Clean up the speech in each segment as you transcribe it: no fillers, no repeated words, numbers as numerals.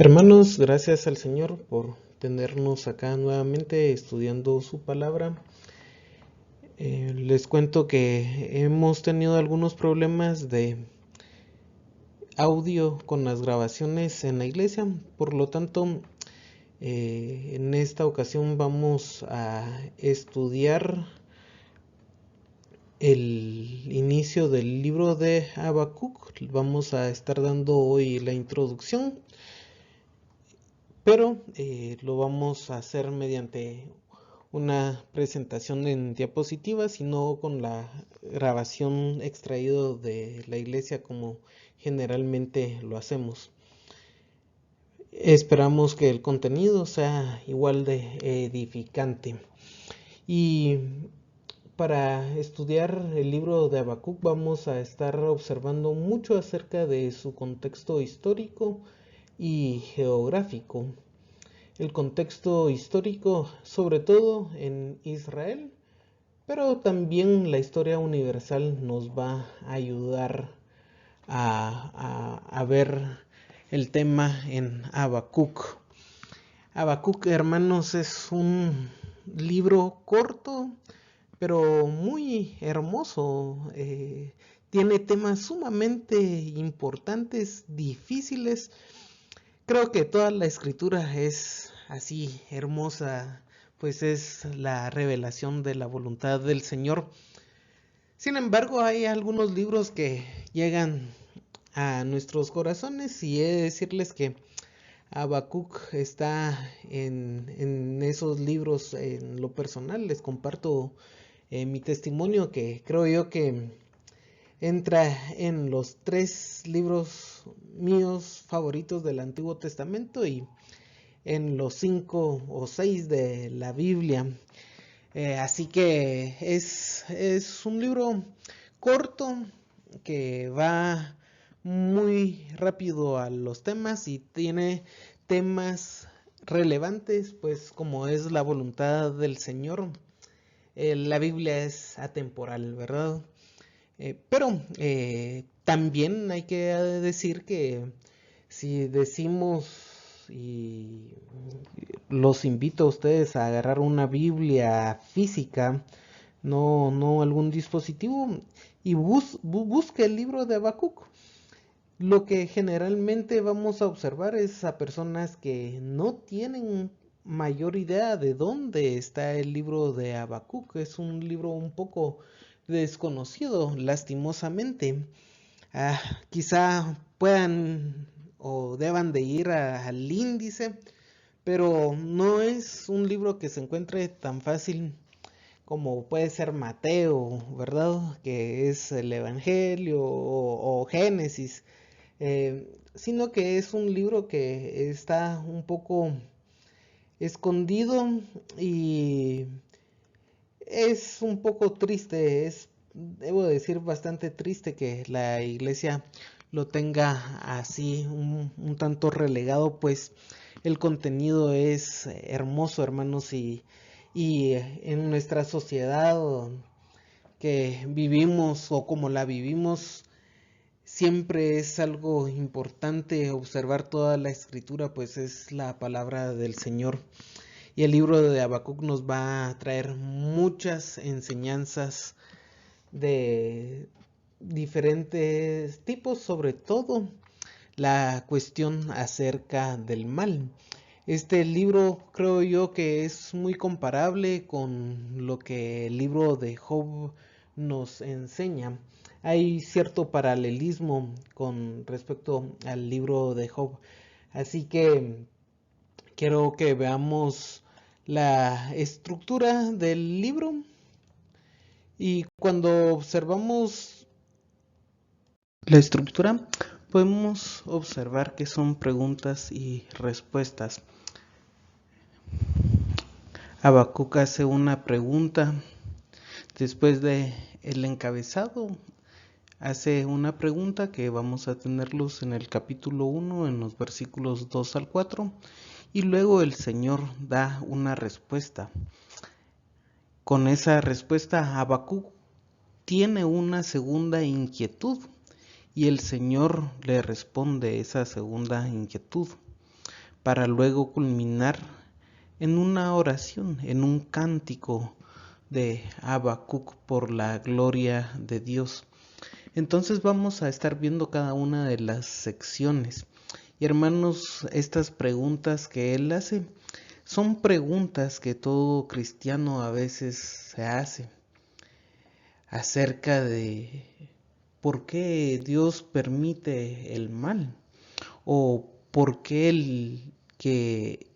Hermanos, gracias al Señor por tenernos acá nuevamente estudiando su palabra. Les cuento que hemos tenido algunos problemas de audio con las grabaciones en la iglesia, por lo tanto, en esta ocasión vamos a estudiar el inicio del libro de Habacuc. Vamos a estar dando hoy la introducción, pero lo vamos a hacer mediante una presentación en diapositivas y no con la grabación extraído de la iglesia como generalmente lo hacemos. Esperamos que el contenido sea igual de edificante. Y para estudiar el libro de Habacuc vamos a estar observando mucho acerca de su contexto histórico y geográfico. El contexto histórico, sobre todo en Israel, pero también la historia universal nos va a ayudar a ver el tema en Habacuc. Habacuc, hermanos, es un libro corto, pero muy hermoso. Tiene temas sumamente importantes, difíciles. Creo que toda la escritura es así hermosa, pues es la revelación de la voluntad del Señor. Sin embargo, hay algunos libros que llegan a nuestros corazones y he de decirles que Habacuc está en esos libros. En lo personal les comparto mi testimonio, que creo yo que entra en los 3 libros míos favoritos del Antiguo Testamento y en los 5 o 6 de la Biblia. Así que es un libro corto que va muy rápido a los temas y tiene temas relevantes, pues como es la voluntad del Señor. La Biblia es atemporal, ¿verdad? Pero también hay que decir que si decimos, y los invito a ustedes a agarrar una Biblia física, no algún dispositivo, y busque el libro de Habacuc. Lo que generalmente vamos a observar es a personas que no tienen mayor idea de dónde está el libro de Habacuc. Es un libro un poco desconocido, lastimosamente. Ah, Quizá puedan o deban de ir al índice, pero no es un libro que se encuentre tan fácil como puede ser Mateo, ¿verdad? Que es el Evangelio o Génesis, sino que es un libro que está un poco escondido y es un poco triste. Debo decir, bastante triste que la iglesia lo tenga así un tanto relegado, pues el contenido es hermoso, hermanos, y en nuestra sociedad que vivimos o como la vivimos, siempre es algo importante observar toda la escritura, pues es la palabra del Señor. Y el libro de Habacuc nos va a traer muchas enseñanzas de diferentes tipos, sobre todo la cuestión acerca del mal. Este libro creo yo que es muy comparable con lo que el libro de Job nos enseña. Hay cierto paralelismo con respecto al libro de Job. Así que quiero que veamos la estructura del libro, y cuando observamos la estructura podemos observar que son preguntas y respuestas. Habacuc hace una pregunta. Después de el encabezado, hace una pregunta que vamos a tenerlos en el capítulo 1, en los versículos 2 al 4, y luego el Señor da una respuesta. Con esa respuesta, Habacuc tiene una segunda inquietud y el Señor le responde esa segunda inquietud. para luego culminar en una oración, en un cántico de Habacuc por la gloria de Dios. Entonces vamos a estar viendo cada una de las secciones. Y hermanos, estas preguntas que él hace son preguntas que todo cristiano a veces se hace acerca de por qué Dios permite el mal o por qué el que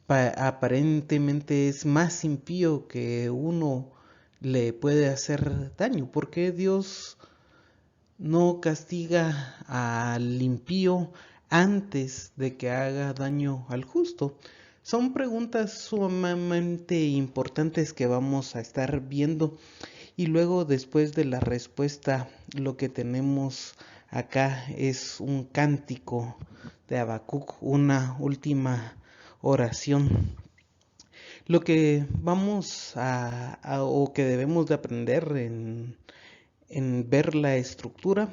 aparentemente es más impío que uno le puede hacer daño. ¿Por qué Dios no castiga al impío antes de que haga daño al justo? Son preguntas sumamente importantes que vamos a estar viendo, y luego, después de la respuesta, lo que tenemos acá es un cántico de Habacuc, una última oración. Lo que vamos o que debemos de aprender en ver la estructura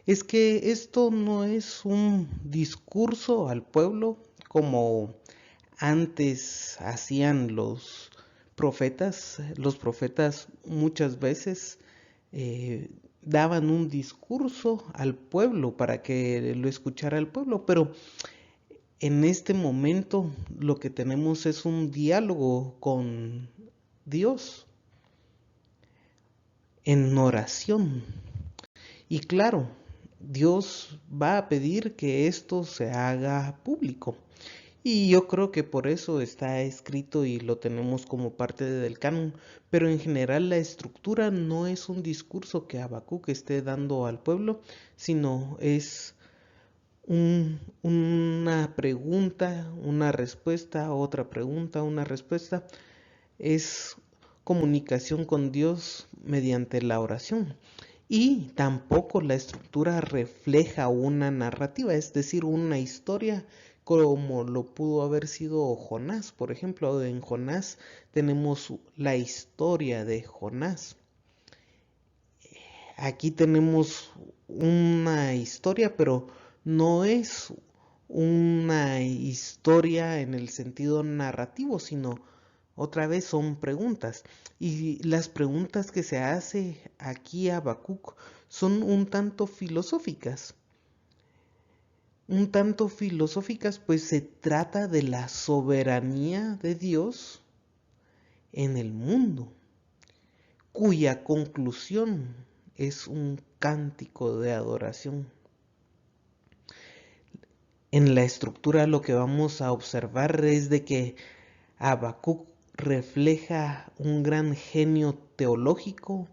es que esto no es un discurso al pueblo como antes hacían los profetas. Los profetas muchas veces daban un discurso al pueblo para que lo escuchara el pueblo, pero en este momento lo que tenemos es un diálogo con Dios en oración. Y claro, Dios va a pedir que esto se haga público. Y yo creo que por eso está escrito y lo tenemos como parte del canon. Pero en general la estructura no es un discurso que Habacuc esté dando al pueblo, sino es una pregunta, una respuesta, otra pregunta, una respuesta. Es comunicación con Dios mediante la oración. Y tampoco la estructura refleja una narrativa, es decir, una historia como lo pudo haber sido Jonás. Por ejemplo, en Jonás tenemos la historia de Jonás. Aquí tenemos una historia, pero no es una historia en el sentido narrativo, sino otra vez son preguntas. Y las preguntas que se hace aquí a Habacuc son un tanto filosóficas. Pues se trata de la soberanía de Dios en el mundo, cuya conclusión es un cántico de adoración. En la estructura lo que vamos a observar es de que Habacuc refleja un gran genio teológico,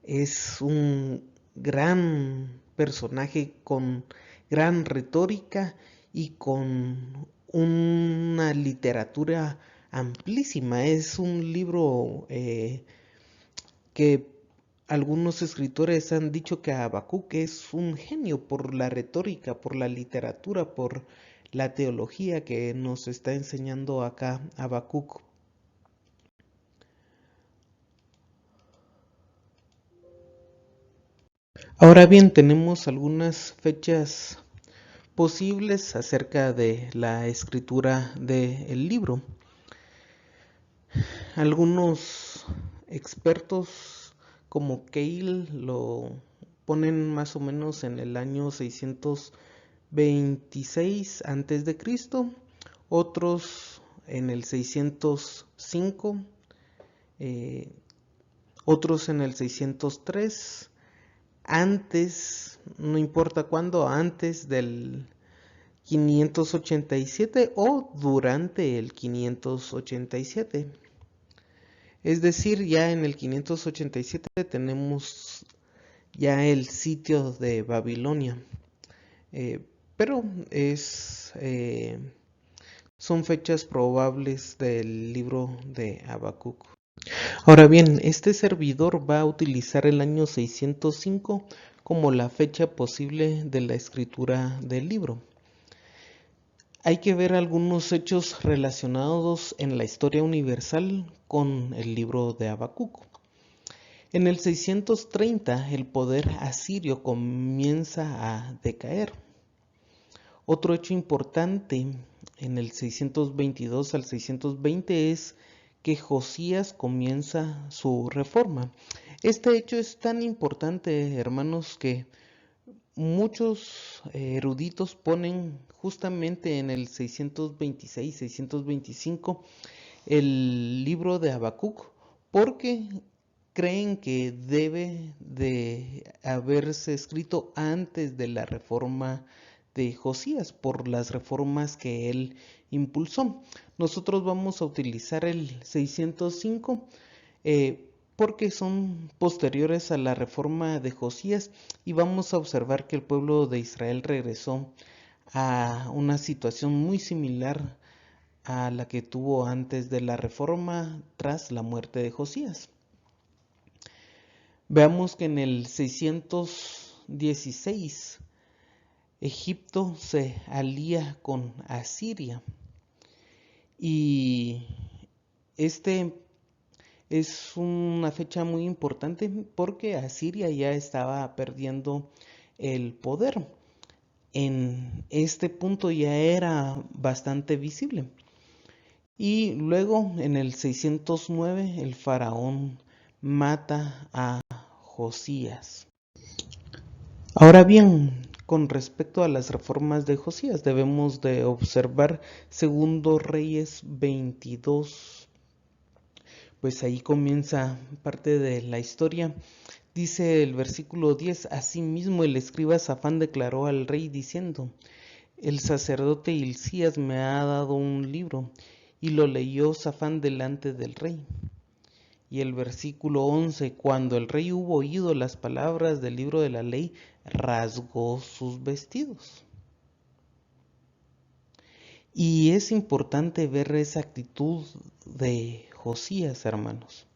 es un gran personaje con gran retórica y con una literatura amplísima. Es un libro que algunos escritores han dicho que Habacuc es un genio por la retórica, por la literatura, por la teología que nos está enseñando acá Habacuc. Ahora bien, tenemos algunas fechas posibles acerca de la escritura del libro. Algunos expertos como Keil lo ponen más o menos en el año 626 antes de Cristo, otros en el 605, otros en el 603, antes, no importa cuándo, antes del 587 o durante el 587. Es decir, ya en el 587 tenemos ya el sitio de Babilonia. Pero son fechas probables del libro de Habacuc. Ahora bien, este servidor va a utilizar el año 605 como la fecha posible de la escritura del libro. Hay que ver algunos hechos relacionados en la historia universal con el libro de Habacuc. En el 630 el poder asirio comienza a decaer. Otro hecho importante en el 622 al 620 es que Josías comienza su reforma. Este hecho es tan importante, hermanos, que muchos eruditos ponen justamente en el 626, 625 el libro de Habacuc, porque creen que debe de haberse escrito antes de la reforma de Josías, por las reformas que él impulsó. Nosotros vamos a utilizar el 605 porque son posteriores a la reforma de Josías, y vamos a observar que el pueblo de Israel regresó a una situación muy similar a la que tuvo antes de la reforma tras la muerte de Josías. Veamos que en el 616 Egipto se alía con Asiria, y este es una fecha muy importante porque Asiria ya estaba perdiendo el poder. En este punto ya era bastante visible. Y luego en el 609 el faraón mata a Josías. Ahora bien, con respecto a las reformas de Josías, debemos de observar Segundo Reyes 22. Pues ahí comienza parte de la historia. Dice el versículo 10: Asimismo el escriba Safán declaró al rey diciendo: El sacerdote Hilcías me ha dado un libro. Y lo leyó Safán delante del rey. Y el versículo 11: Cuando el rey hubo oído las palabras del libro de la ley, rasgó sus vestidos. Y es importante ver esa actitud de Josías, hermanos.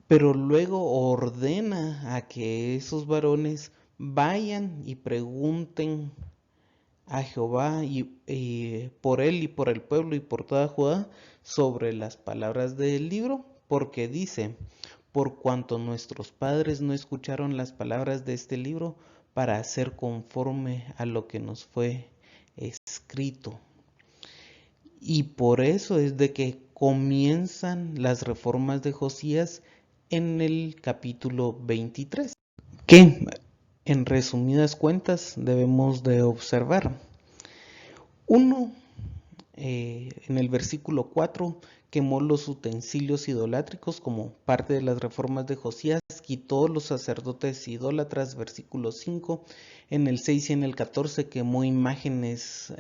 Pero luego ordena a que esos varones vayan y pregunten a Jehová y por él y por el pueblo y por toda Judá sobre las palabras del libro, porque dice: por cuanto nuestros padres no escucharon las palabras de este libro para hacer conforme a lo que nos fue escrito. Y por eso es de que comienzan las reformas de Josías en el capítulo 23, que en resumidas cuentas debemos de observar. Uno, en el versículo 4, quemó los utensilios idolátricos como parte de las reformas de Josías, quitó los sacerdotes idólatras, versículo 5, en el 6 y en el 14 quemó imágenes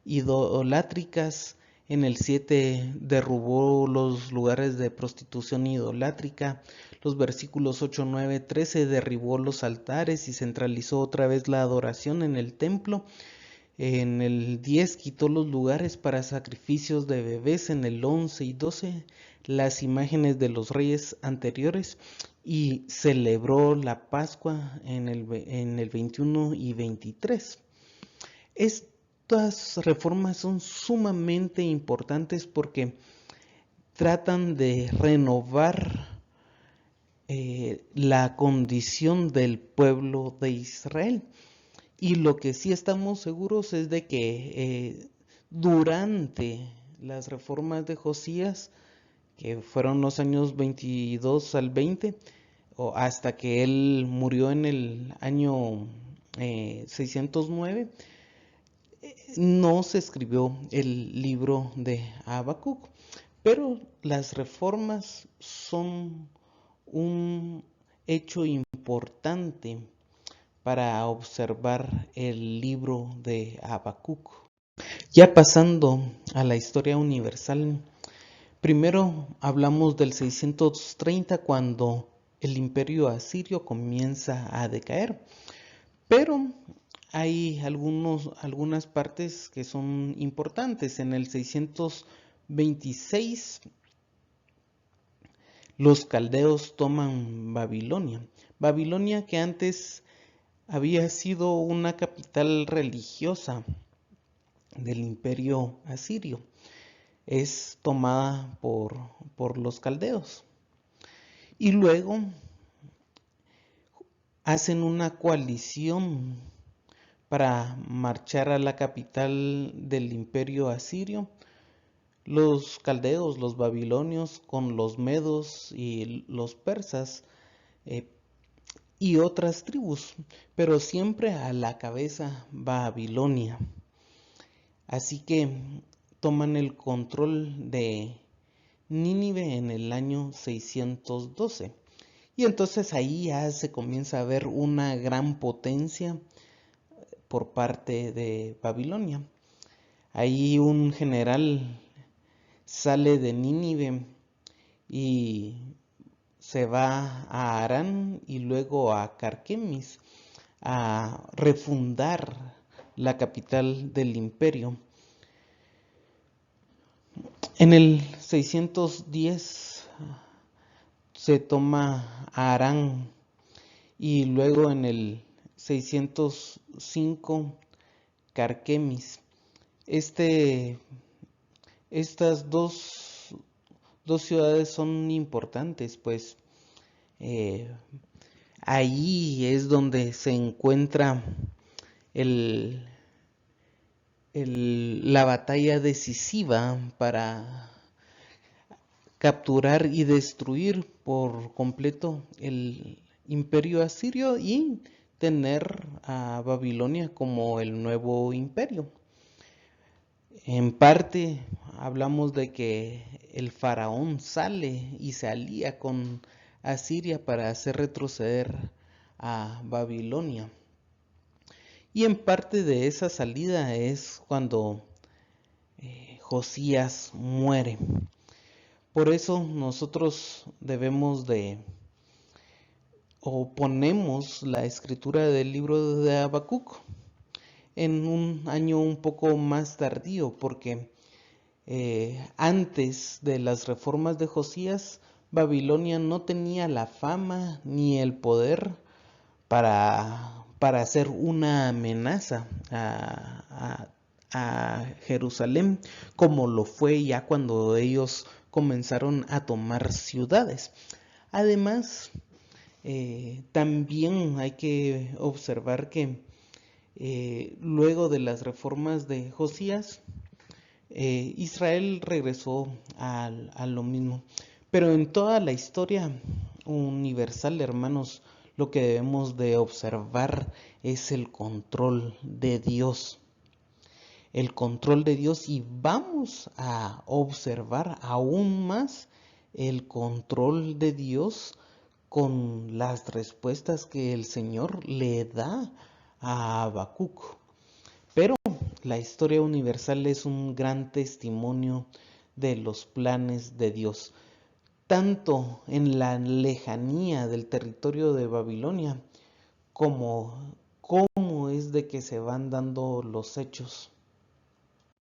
idolátricas, en el 7 derrubó los lugares de prostitución idolátrica, los versículos 8, 9, 13 derribó los altares y centralizó otra vez la adoración en el templo. En el 10 quitó los lugares para sacrificios de bebés, en el 11 y 12 las imágenes de los reyes anteriores, y celebró la Pascua en el 21 y 23. Estas reformas son sumamente importantes porque tratan de renovar la condición del pueblo de Israel. Y lo que sí estamos seguros es de que durante las reformas de Josías, que fueron los años 22 al 20, o hasta que él murió en el año 609, no se escribió el libro de Habacuc. Pero las reformas son un hecho importante para observar el libro de Habacuc. Ya pasando a la historia universal, primero hablamos del 630, cuando el imperio asirio comienza a decaer, pero hay algunas partes que son importantes. En el 626 los caldeos toman Babilonia. Babilonia, que antes había sido una capital religiosa del imperio asirio, es tomada por los caldeos. Y luego hacen una coalición para marchar a la capital del imperio asirio. Los caldeos, los babilonios, con los medos y los persas y otras tribus, pero siempre a la cabeza Babilonia. Así que toman el control de Nínive en el año 612. Y entonces ahí ya se comienza a ver una gran potencia por parte de Babilonia. Ahí un general sale de Nínive y se va a Harán y luego a Carquemis a refundar la capital del imperio. En el 610 se toma a Harán y luego en el 605 Carquemis. Estas dos ciudades son importantes, pues ahí es donde se encuentra la batalla decisiva para capturar y destruir por completo el imperio asirio y tener a Babilonia como el nuevo imperio. En parte hablamos de que el faraón sale y se alía con Asiria para hacer retroceder a Babilonia. Y en parte de esa salida es cuando Josías muere. Por eso nosotros debemos de, o ponemos la escritura del libro de Habacuc en un año un poco más tardío, porque antes de las reformas de Josías, Babilonia no tenía la fama ni el poder para ser una amenaza a Jerusalén, como lo fue ya cuando ellos comenzaron a tomar ciudades. Además, también hay que observar que luego de las reformas de Josías, Israel regresó a lo mismo. Pero en toda la historia universal, hermanos, lo que debemos de observar es el control de Dios. El control de Dios, y vamos a observar aún más el control de Dios con las respuestas que el Señor le da a Habacuc. Pero la historia universal es un gran testimonio de los planes de Dios, tanto en la lejanía del territorio de Babilonia como cómo es de que se van dando los hechos.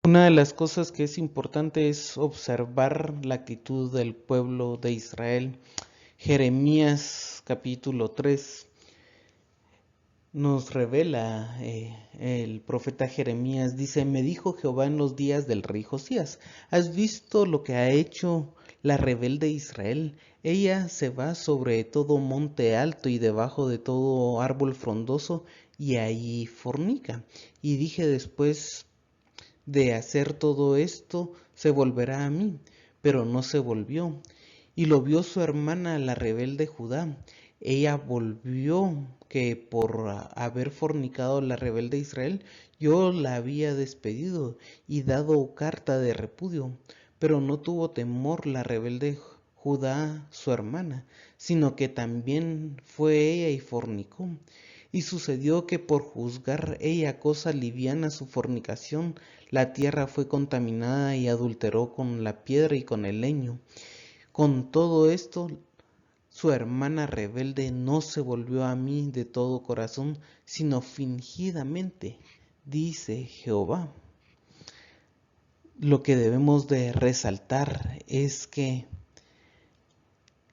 Una de las cosas que es importante es observar la actitud del pueblo de Israel. Jeremías capítulo 3 nos revela el profeta Jeremías, dice: me dijo Jehová en los días del rey Josías, ¿has visto lo que ha hecho la rebelde Israel? Ella se va sobre todo monte alto y debajo de todo árbol frondoso, y ahí fornica. Y dije, después de hacer todo esto, se volverá a mí, pero no se volvió. Y lo vio su hermana, la rebelde Judá. Ella volvió, que por haber fornicado la rebelde Israel, yo la había despedido y dado carta de repudio. Pero no tuvo temor la rebelde Judá, su hermana, sino que también fue ella y fornicó. Y sucedió que por juzgar ella cosa liviana su fornicación, la tierra fue contaminada y adulteró con la piedra y con el leño. Con todo esto, su hermana rebelde no se volvió a mí de todo corazón, sino fingidamente, dice Jehová. Lo que debemos de resaltar es que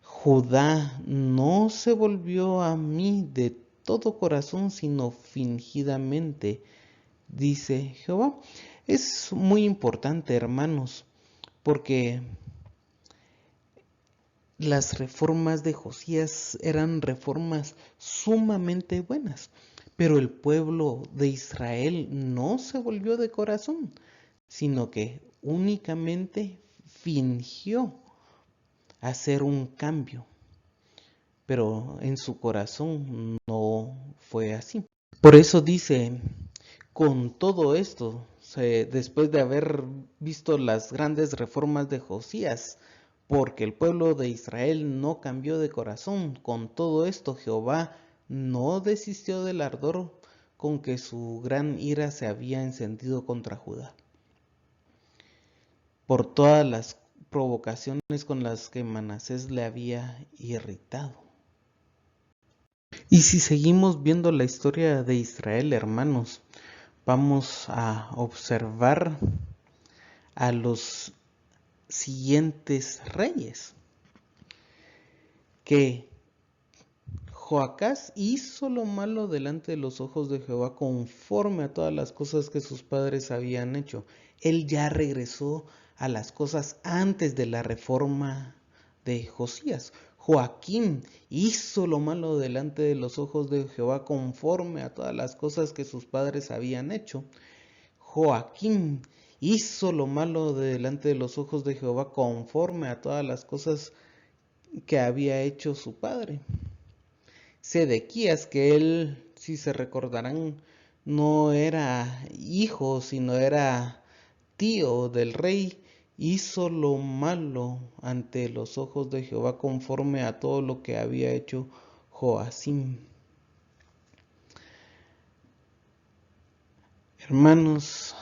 Judá no se volvió a mí de todo corazón, sino fingidamente, dice Jehová. Es muy importante, hermanos, porque las reformas de Josías eran reformas sumamente buenas, Pero el pueblo de Israel no se volvió de corazón, sino que únicamente fingió hacer un cambio, pero en su corazón no fue así. Por eso dice, con todo esto, después de haber visto las grandes reformas de Josías, porque el pueblo de Israel no cambió de corazón, con todo esto Jehová no desistió del ardor con que su gran ira se había encendido contra Judá, por todas las provocaciones con las que Manasés le había irritado. Y si seguimos viendo la historia de Israel, hermanos, vamos a observar a los siguientes reyes, que Joacás hizo lo malo delante de los ojos de Jehová conforme a todas las cosas que sus padres habían hecho. Él ya regresó a las cosas antes de la reforma de Josías. Joaquín hizo lo malo delante de los ojos de Jehová conforme a todas las cosas que sus padres habían hecho. Joaquín hizo lo malo delante de los ojos de Jehová conforme a todas las cosas que había hecho su padre. Sedequías, que él, si se recordarán, no era hijo, sino era tío del rey, hizo lo malo ante los ojos de Jehová conforme a todo lo que había hecho Joacim. Hermanos,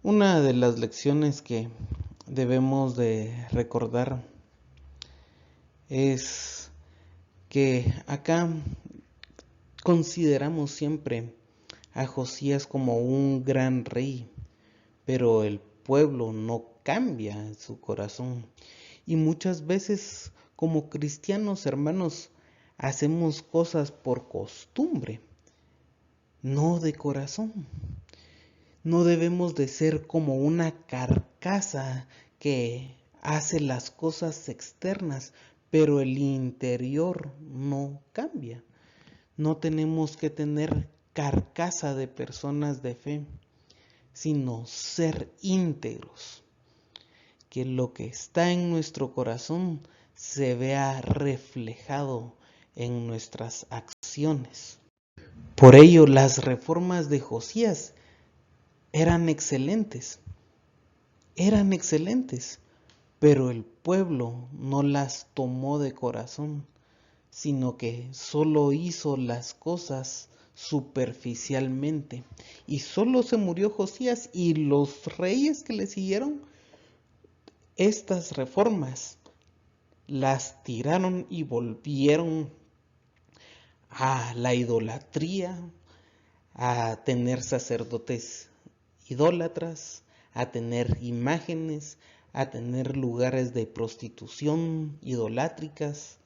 una de las lecciones que debemos de recordar es que acá consideramos siempre a Josías como un gran rey, pero el pueblo no cambia en su corazón. Y muchas veces como cristianos, hermanos, hacemos cosas por costumbre, no de corazón. No debemos de ser como una carcasa que hace las cosas externas, pero el interior no cambia. No tenemos que tener carcasa de personas de fe, sino ser íntegros. Que lo que está en nuestro corazón se vea reflejado en nuestras acciones. Por ello, las reformas de Josías eran excelentes, pero el pueblo no las tomó de corazón, sino que solo hizo las cosas superficialmente. Y solo se murió Josías y los reyes que le siguieron, estas reformas las tiraron y volvieron a la idolatría, a tener sacerdotes idólatras, a tener imágenes, a tener lugares de prostitución idolátricas,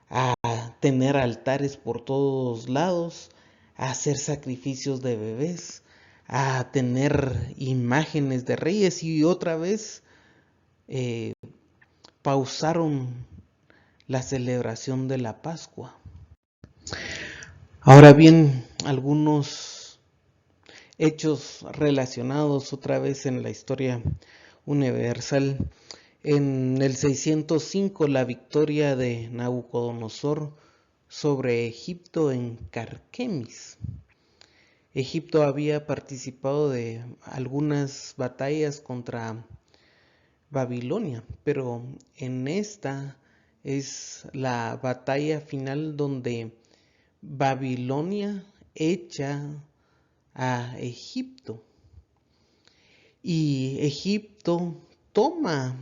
a tener altares por todos lados, a hacer sacrificios de bebés, a tener imágenes de reyes, y otra vez pausaron la celebración de la Pascua. Ahora bien, algunos hechos relacionados otra vez en la historia universal. En el 605, la victoria de Nabucodonosor sobre Egipto en Carquemis. Egipto había participado de algunas batallas contra Babilonia, pero en esta es la batalla final donde Babilonia echa a Egipto y Egipto toma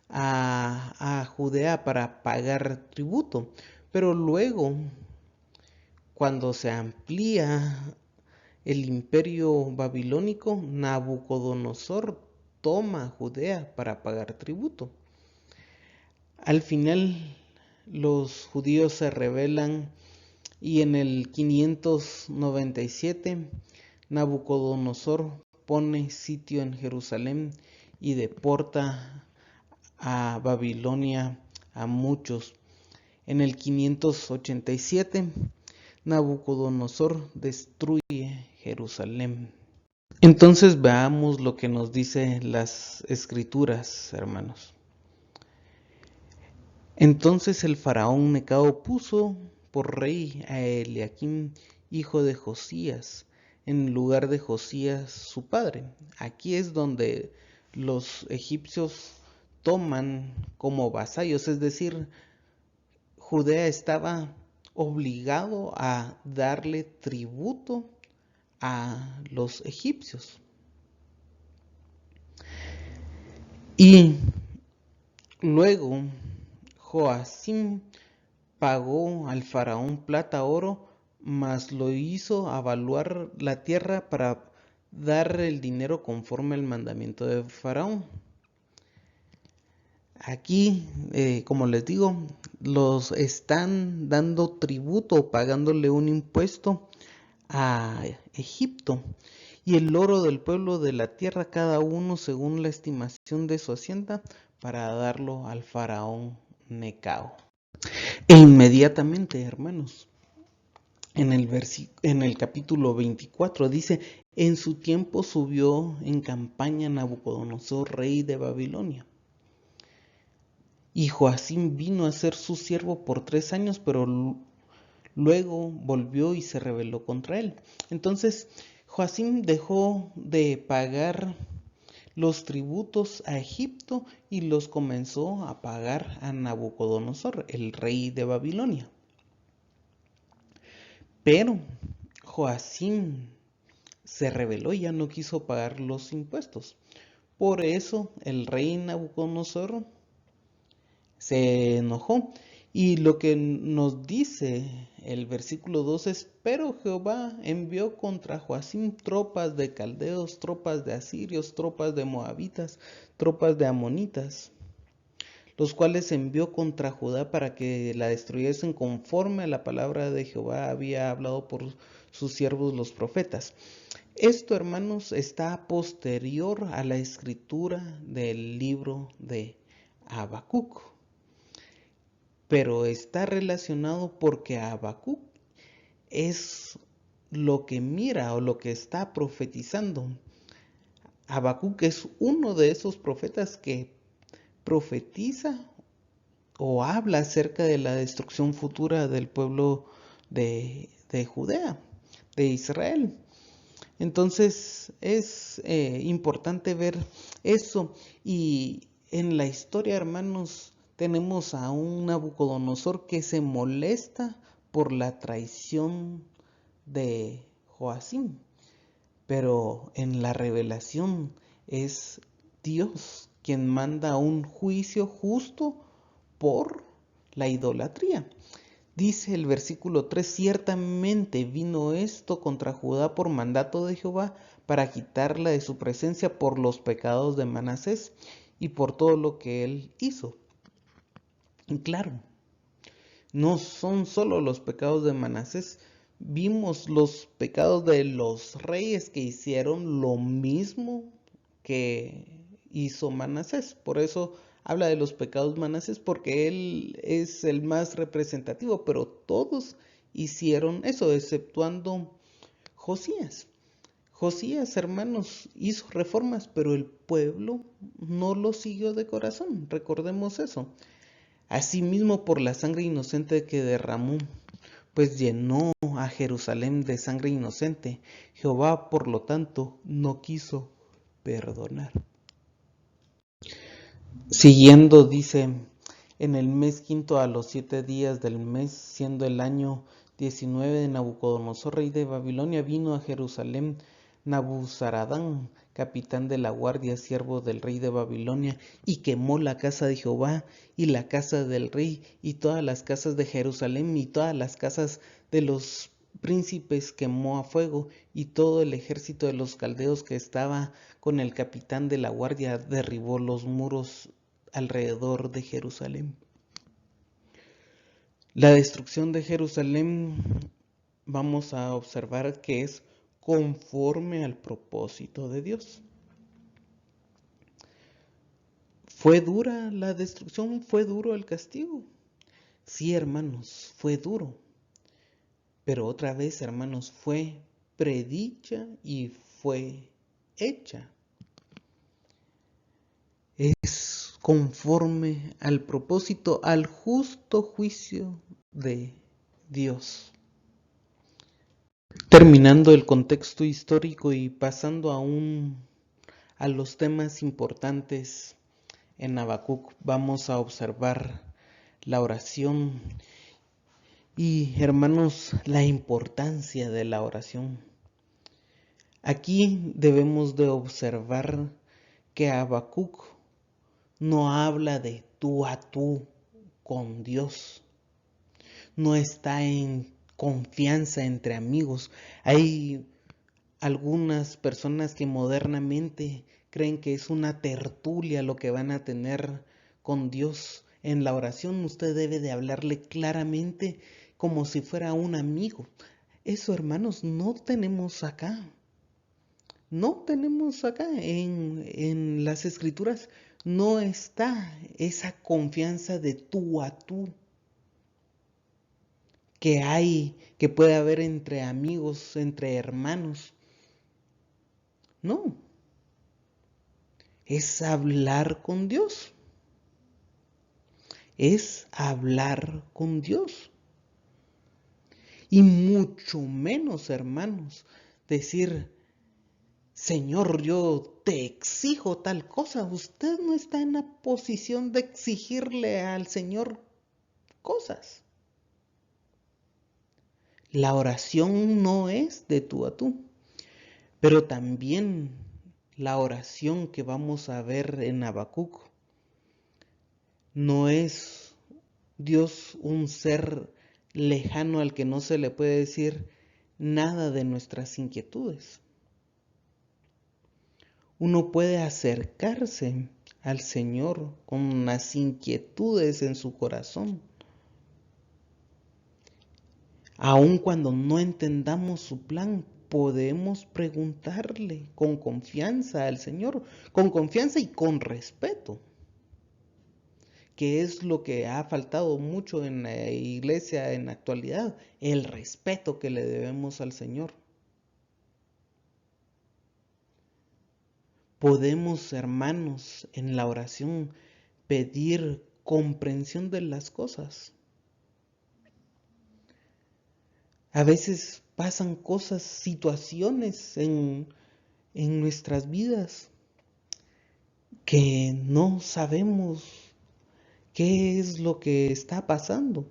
a Judea para pagar tributo, pero luego cuando se amplía el imperio babilónico, Nabucodonosor toma Judea para pagar tributo. Al final los judíos se rebelan y en el 597 Nabucodonosor pone sitio en Jerusalén y deporta a Babilonia a muchos. En el 587 Nabucodonosor destruye Jerusalén. Entonces veamos lo que nos dice las escrituras, hermanos. Entonces el faraón Necao puso por rey a Eliaquim, hijo de Josías, en lugar de Josías su padre. Aquí es donde los egipcios toman como vasallos, es decir, Judea estaba obligado a darle tributo a los egipcios. Y luego Joacim pagó al faraón plata, oro, mas lo hizo avaluar la tierra para dar el dinero conforme al mandamiento de faraón. Aquí, como les digo, los están dando tributo, pagándole un impuesto a Egipto, y el oro del pueblo de la tierra, cada uno según la estimación de su hacienda, para darlo al faraón Necao. E inmediatamente, hermanos, en el capítulo 24 dice: en su tiempo subió en campaña Nabucodonosor, rey de Babilonia. Y Joacim vino a ser su siervo por 3 años, pero luego volvió y se rebeló contra él. Entonces, Joacim dejó de pagar los tributos a Egipto y los comenzó a pagar a Nabucodonosor, el rey de Babilonia. Pero Joacim se rebeló y ya no quiso pagar los impuestos. Por eso el rey Nabucodonosor se enojó. Y lo que nos dice el versículo 2 es: pero Jehová envió contra Joacim tropas de caldeos, tropas de asirios, tropas de moabitas, tropas de amonitas, los cuales envió contra Judá para que la destruyesen conforme a la palabra de Jehová había hablado por sus siervos los profetas. Esto, hermanos, está posterior a la escritura del libro de Habacuc, pero está relacionado porque Habacuc es lo que mira o lo que está profetizando. Habacuc es uno de esos profetas que profetiza o habla acerca de la destrucción futura del pueblo de Judea, de Israel. Entonces es importante ver eso. Y en la historia, hermanos, tenemos a un Nabucodonosor que se molesta por la traición de Joacim, pero en la revelación es Dios quien manda un juicio justo por la idolatría. Dice el versículo 3: ciertamente vino esto contra Judá por mandato de Jehová, para quitarla de su presencia por los pecados de Manasés y por todo lo que él hizo. Y claro, no son solo los pecados de Manasés. Vimos los pecados de los reyes que hicieron lo mismo que hizo Manasés. Por eso habla de los pecados Manasés, porque él es el más representativo, pero todos hicieron eso, exceptuando Josías. Josías, hermanos, hizo reformas, pero el pueblo no lo siguió de corazón. Recordemos eso. Asimismo, por la sangre inocente que derramó, pues llenó a Jerusalén de sangre inocente. Jehová, por lo tanto, no quiso perdonar. Siguiendo, dice: en el mes quinto, a los 7 días del mes, siendo el año 19 de Nabucodonosor, rey de Babilonia, vino a Jerusalén Nabuzaradán, capitán de la guardia, siervo del rey de Babilonia, y quemó la casa de Jehová y la casa del rey y todas las casas de Jerusalén y todas las casas de los príncipes quemó a fuego, y todo el ejército de los caldeos que estaba con el capitán de la guardia derribó los muros alrededor de Jerusalén. La destrucción de Jerusalén, vamos a observar que es conforme al propósito de Dios. ¿Fue dura la destrucción? ¿Fue duro el castigo? Sí, hermanos, fue duro. Pero otra vez, hermanos, fue predicha y fue hecha. Es conforme al propósito, al justo juicio de Dios. Terminando el contexto histórico y pasando a los temas importantes en Habacuc, vamos a observar la oración y, hermanos, la importancia de la oración. Aquí debemos de observar que Habacuc no habla de tú a tú con Dios, no está en confianza entre amigos. Hay algunas personas que modernamente creen que es una tertulia lo que van a tener con Dios. En la oración usted debe de hablarle claramente como si fuera un amigo. Eso, hermanos, no tenemos acá. No tenemos acá en las escrituras. No está esa confianza de tú a tú que puede haber entre amigos, entre hermanos. No, es hablar con Dios. Es hablar con Dios. Y mucho menos, hermanos, decir, Señor, yo te exijo tal cosa. Usted no está en la posición de exigirle al Señor cosas. La oración no es de tú a tú, pero también la oración que vamos a ver en Habacuc no es Dios un ser lejano al que no se le puede decir nada de nuestras inquietudes. Uno puede acercarse al Señor con las inquietudes en su corazón. Aun cuando no entendamos su plan, podemos preguntarle con confianza al Señor, con confianza y con respeto, que es lo que ha faltado mucho en la iglesia en la actualidad, el respeto que le debemos al Señor. Podemos, hermanos, en la oración pedir comprensión de las cosas. A veces pasan cosas, situaciones en nuestras vidas que no sabemos qué es lo que está pasando.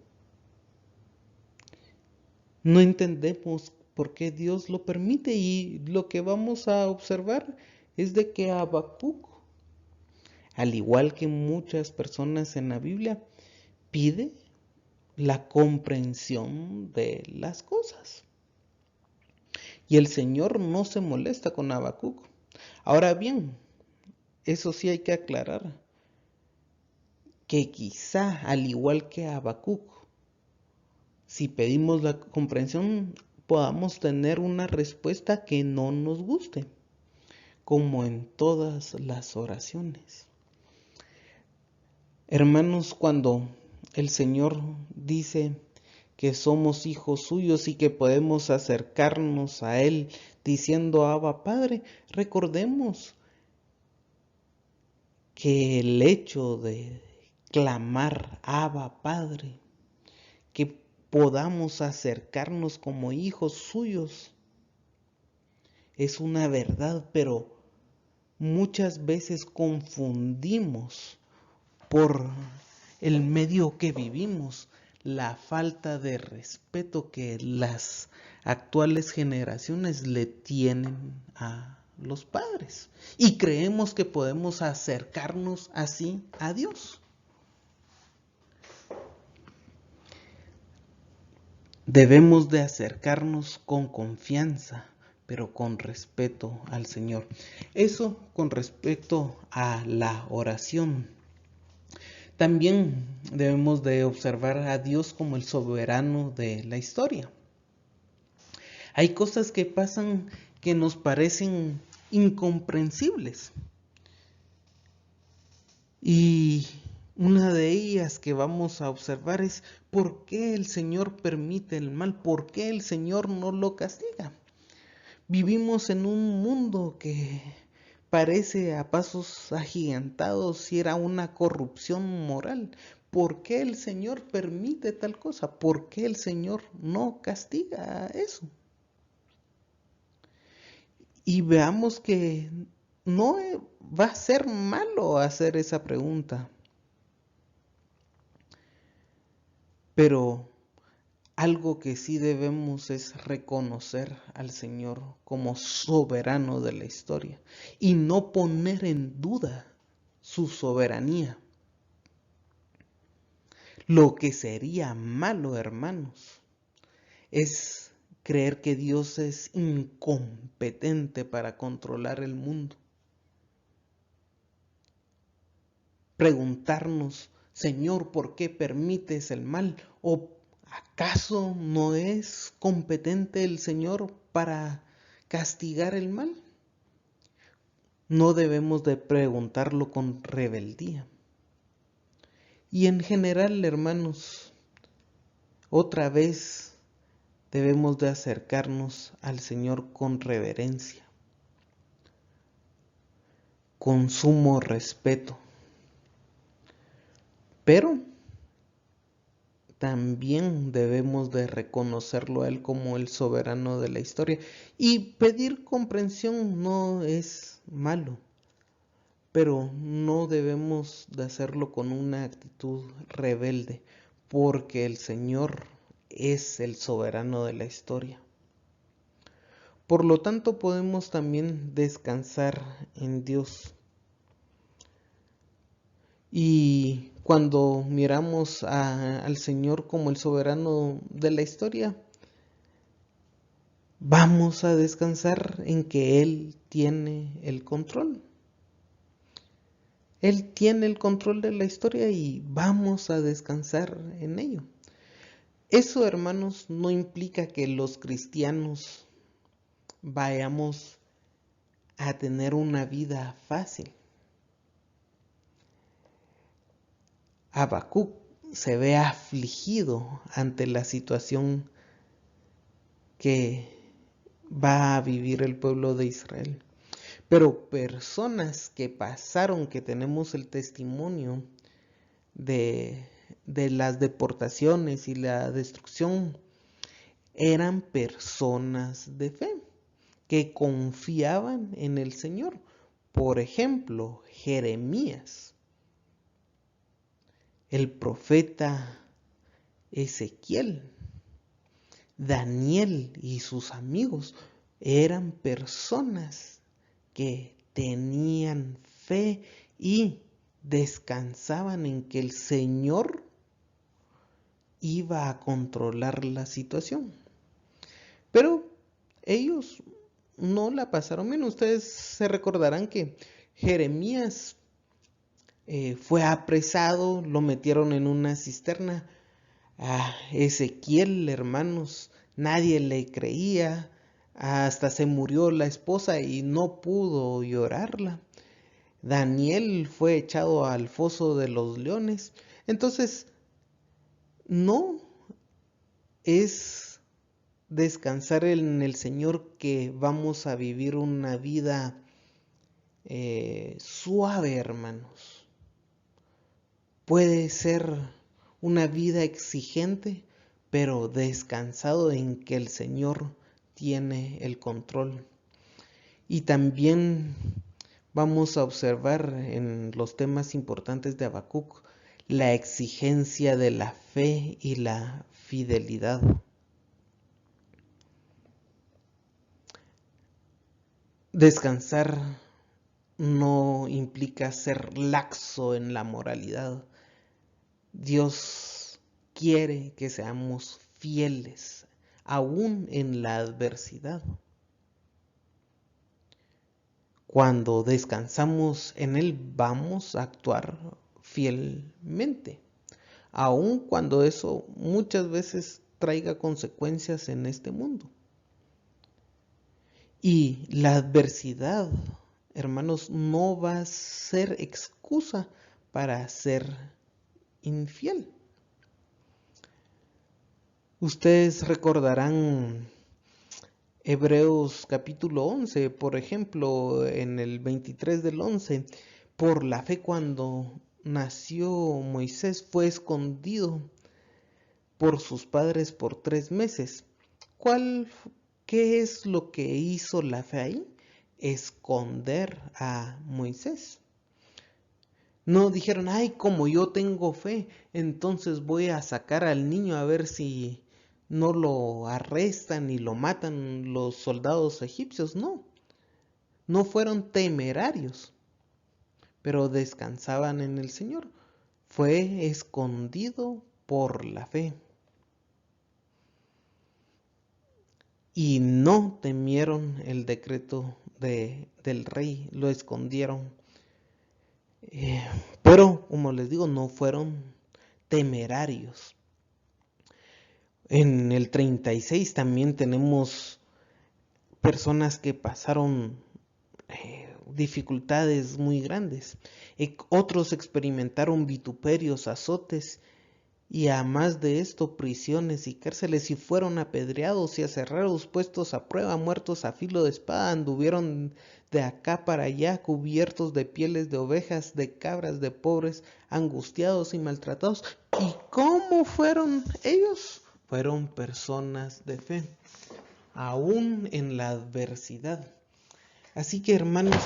No entendemos por qué Dios lo permite y lo que vamos a observar es de que Habacuc, al igual que muchas personas en la Biblia, pide la comprensión de las cosas. Y el Señor no se molesta con Habacuc. Ahora bien, eso sí hay que aclarar, que quizá al igual que Habacuc, si pedimos la comprensión, podamos tener una respuesta que no nos guste, como en todas las oraciones. Hermanos, cuando el Señor dice que somos hijos suyos y que podemos acercarnos a Él diciendo Abba Padre, recordemos que el hecho de clamar Abba Padre, que podamos acercarnos como hijos suyos, es una verdad, pero muchas veces confundimos por el medio que vivimos la falta de respeto que las actuales generaciones le tienen a los padres y creemos que podemos acercarnos así a Dios. Debemos de acercarnos con confianza, pero con respeto al Señor. Eso con respecto a la oración. También debemos de observar a Dios como el soberano de la historia. Hay cosas que pasan que nos parecen incomprensibles. Y Una de ellas que vamos a observar es por qué el Señor permite el mal, por qué el Señor no lo castiga. Vivimos en un mundo que parece a pasos agigantados si era una corrupción moral. ¿Por qué el Señor permite tal cosa? ¿Por qué el Señor no castiga eso? Y veamos que no va a ser malo hacer esa pregunta, pero algo que sí debemos es reconocer al Señor como soberano de la historia y no poner en duda su soberanía. Lo que sería malo, hermanos, es creer que Dios es incompetente para controlar el mundo. Preguntarnos, Señor, ¿por qué permites el mal? ¿O acaso no es competente el Señor para castigar el mal? No debemos de preguntarlo con rebeldía. Y en general, hermanos, otra vez debemos de acercarnos al Señor con reverencia, con sumo respeto, pero también debemos de reconocerlo a Él como el soberano de la historia. Y pedir comprensión no es malo, pero no debemos de hacerlo con una actitud rebelde, porque el Señor es el soberano de la historia. Por lo tanto, podemos también descansar en Dios. Y cuando miramos al Señor como el soberano de la historia, vamos a descansar en que Él tiene el control. Él tiene el control de la historia y vamos a descansar en ello. Eso, hermanos, no implica que los cristianos vayamos a tener una vida fácil. Habacuc se ve afligido ante la situación que va a vivir el pueblo de Israel. Pero personas que pasaron, que tenemos el testimonio de las deportaciones y la destrucción, eran personas de fe que confiaban en el Señor. Por ejemplo, Jeremías, el profeta Ezequiel, Daniel y sus amigos eran personas que tenían fe y descansaban en que el Señor iba a controlar la situación. Pero ellos no la pasaron bien. Ustedes se recordarán que Jeremías fue apresado, lo metieron en una cisterna. A Ezequiel, hermanos, nadie le creía, hasta se murió la esposa y no pudo llorarla. Daniel fue echado al foso de los leones. Entonces, no es descansar en el Señor que vamos a vivir una vida suave, hermanos. Puede ser una vida exigente, pero descansado en que el Señor tiene el control. Y también vamos a observar en los temas importantes de Habacuc la exigencia de la fe y la fidelidad. Descansar no implica ser laxo en la moralidad. Dios quiere que seamos fieles, aún en la adversidad. Cuando descansamos en Él, vamos a actuar fielmente, aun cuando eso muchas veces traiga consecuencias en este mundo. Y la adversidad, hermanos, no va a ser excusa para ser infiel. Ustedes recordarán Hebreos capítulo 11, por ejemplo, en el 23 del 11, por la fe cuando nació Moisés fue escondido por sus padres por 3 meses. ¿Qué es lo que hizo la fe ahí? Esconder a Moisés. No dijeron, ay, como yo tengo fe, entonces voy a sacar al niño a ver si no lo arrestan y lo matan los soldados egipcios. No fueron temerarios, pero descansaban en el Señor. Fue escondido por la fe. Y no temieron el decreto del rey, lo escondieron. Pero, como les digo, no fueron temerarios. En el 36 también tenemos personas que pasaron dificultades muy grandes. Otros experimentaron vituperios, azotes y a más de esto prisiones y cárceles, y fueron apedreados y aserrados, puestos a prueba, muertos a filo de espada, anduvieron de acá para allá, cubiertos de pieles de ovejas, de cabras, de pobres, angustiados y maltratados. ¿Y cómo fueron ellos? Fueron personas de fe, aún en la adversidad. Así que, hermanos,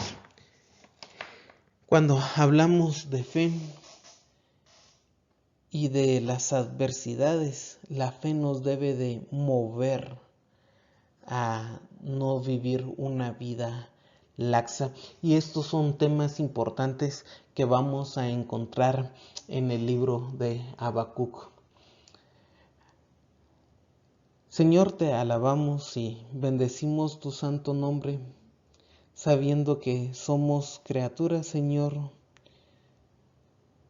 cuando hablamos de fe y de las adversidades, la fe nos debe de mover a no vivir una vida laxa. Y estos son temas importantes que vamos a encontrar en el libro de Habacuc. Señor, te alabamos y bendecimos tu santo nombre, sabiendo que somos criaturas, Señor,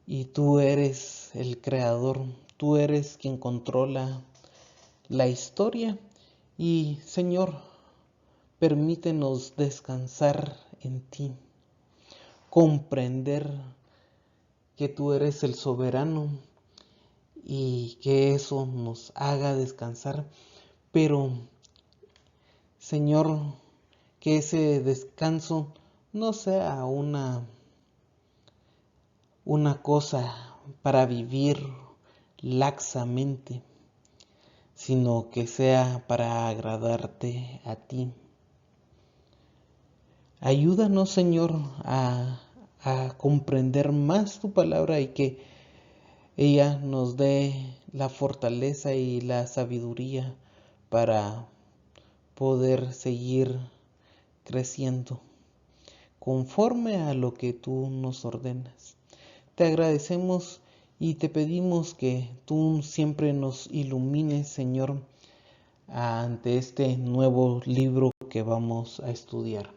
y tú eres el creador, tú eres quien controla la historia. Y, Señor, permítenos descansar en ti, comprender que tú eres el soberano y que eso nos haga descansar. Pero, Señor, que ese descanso no sea una cosa para vivir laxamente, sino que sea para agradarte a ti. Ayúdanos, Señor, a comprender más tu palabra y que ella nos dé la fortaleza y la sabiduría para poder seguir creciendo conforme a lo que tú nos ordenas. Te agradecemos y te pedimos que tú siempre nos ilumines, Señor, ante este nuevo libro que vamos a estudiar.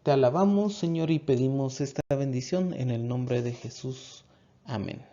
Te alabamos, Señor, y pedimos esta bendición en el nombre de Jesús. Amén.